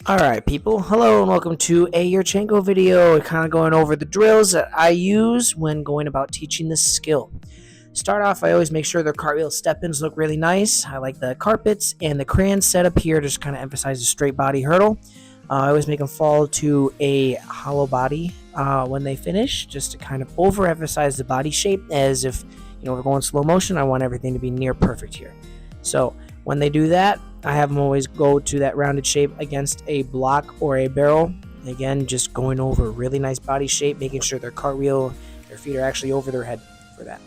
Alright people, hello and welcome to a Yurchenko video, kind of going over the drills that I use when going about teaching this skill. Start off, I always make sure their cartwheel step-ins look really nice. I like the carpets and the crayons set up here to just kind of emphasize the straight body hurdle. I always make them fall to a hollow body when they finish, just to kind of overemphasize the body shape, as if we're going slow motion, I want everything to be near perfect here. So when they do that, I have them always go to that rounded shape against a block or a barrel. Again, just going over a really nice body shape, making sure their cartwheel, their feet are actually over their head for that.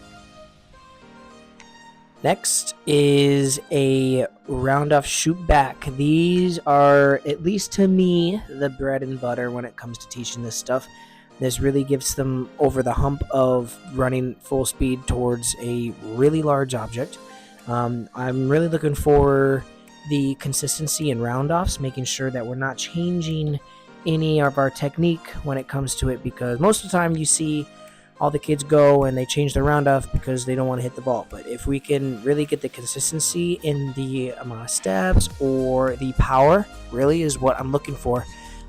Next is a round off shoot back. These are, at least to me, the bread and butter when it comes to teaching this stuff. This really gives them over the hump of running full speed towards a really large object. I'm really looking for the consistency in round offs, making sure that we're not changing any of our technique when it comes to it, because most of the time you see all the kids go and they change their round off because they don't want to hit the ball. But if we can really get the consistency in the amount of steps or the power, really is what I'm looking for.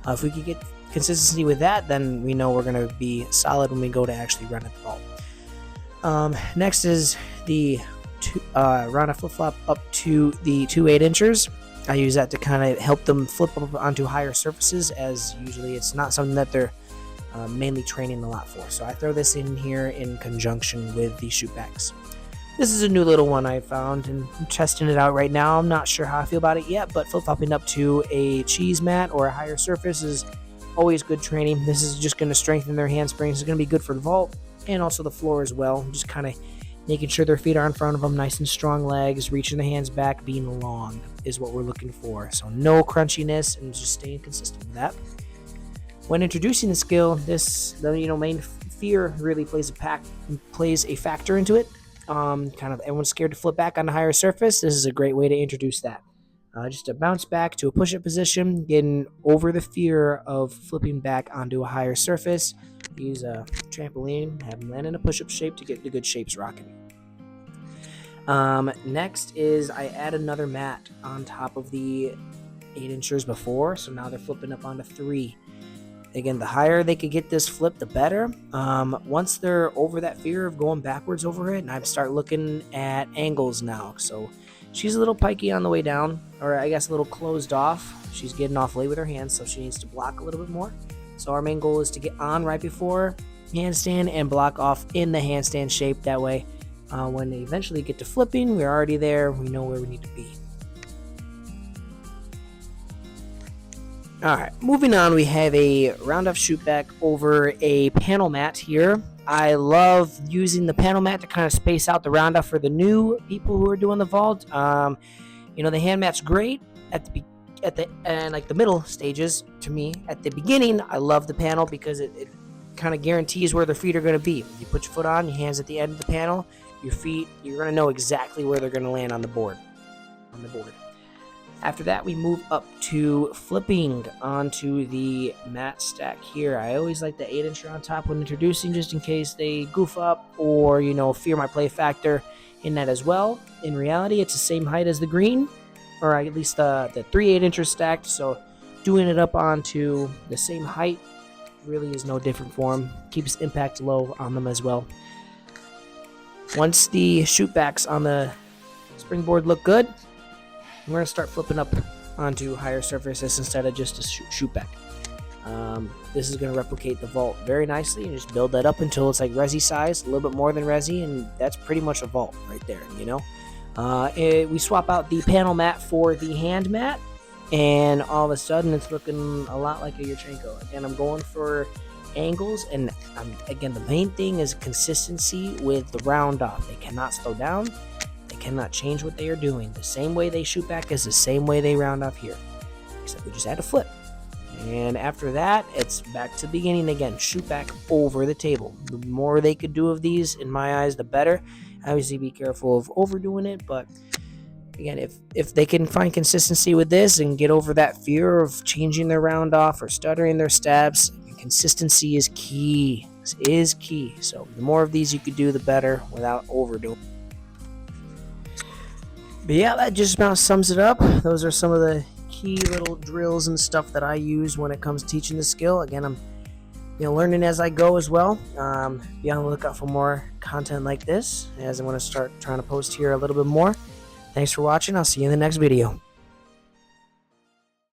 If we can get consistency with that, then we know we're going to be solid when we go to actually run at the ball. Next is the round a flip-flop up to the 2 8-inchers. I use that to kind of help them flip up onto higher surfaces, as usually it's not something that they're mainly training a lot for. So I throw this in here in conjunction with the shootbacks. This is a new little one I found and I'm testing it out right now. I'm not sure how I feel about it yet, but flip-flopping up to a cheese mat or a higher surface is always good training. This is just going to strengthen their handsprings. It's going to be good for the vault and also the floor as well. Just kind of making sure their feet are in front of them, nice and strong legs, reaching the hands back, being long is what we're looking for. So no crunchiness and just staying consistent with that. When introducing the skill, the main fear really plays a factor into it. Kind of everyone's scared to flip back on a higher surface. This is a great way to introduce that. Just a bounce back to a push-up position, getting over the fear of flipping back onto a higher surface. Use a trampoline, have them land in a push-up shape to get the good shapes rocking. Next is I add another mat on top of the 8-inchers before, so now they're flipping up onto 3. Again, the higher they could get this flip, the better. Once they're over that fear of going backwards over it, and I start looking at angles now. So she's a little pikey on the way down, or I guess a little closed off. She's getting off late with her hands, so she needs to block a little bit more. So our main goal is to get on right before handstand and block off in the handstand shape. That way, when they eventually get to flipping, we're already there. We know where we need to be. Alright, moving on, we have a round off shoot back over a panel mat here. I love using the panel mat to kind of space out the round off for the new people who are doing the vault. The hand mat's great at the middle stages. To me, at the beginning, I love the panel because it kind of guarantees where their feet are going to be. You put your foot on, your hands at the end of the panel, your feet, you're going to know exactly where they're going to land on the board. After that, we move up to flipping onto the mat stack here. I always like the 8-incher on top when introducing, just in case they goof up or, fear my play factor in that as well. In reality, it's the same height as the green, or at least the 3 8-inchers stacked, so doing it up onto the same height really is no different for them. Keeps impact low on them as well. Once the shootbacks on the springboard look good, we're going to start flipping up onto higher surfaces instead of just a shoot back. This is going to replicate the vault very nicely and just build that up until it's like resi size, a little bit more than resi, and that's pretty much a vault right there, we swap out the panel mat for the hand mat, and all of a sudden it's looking a lot like a Yurchenko. Again, I'm going for angles, and again, the main thing is consistency with the round off. They cannot slow down. They cannot change what they are doing. The same way they shoot back is the same way they round off here, except we just add a flip. And after that, it's back to the beginning again. Shoot back over the table. The more they could do of these, in my eyes, the better. Obviously, be careful of overdoing it, but again, if they can find consistency with this and get over that fear of changing their round off or stuttering their steps, consistency is key. This is key. So the more of these you could do, the better without overdoing. But yeah, that just about sums it up. Those are some of the key little drills and stuff that I use when it comes to teaching the skill. Again, I'm learning as I go as well. Be on the lookout for more content like this, as I want to start trying to post here a little bit more. Thanks for watching. I'll see you in the next video.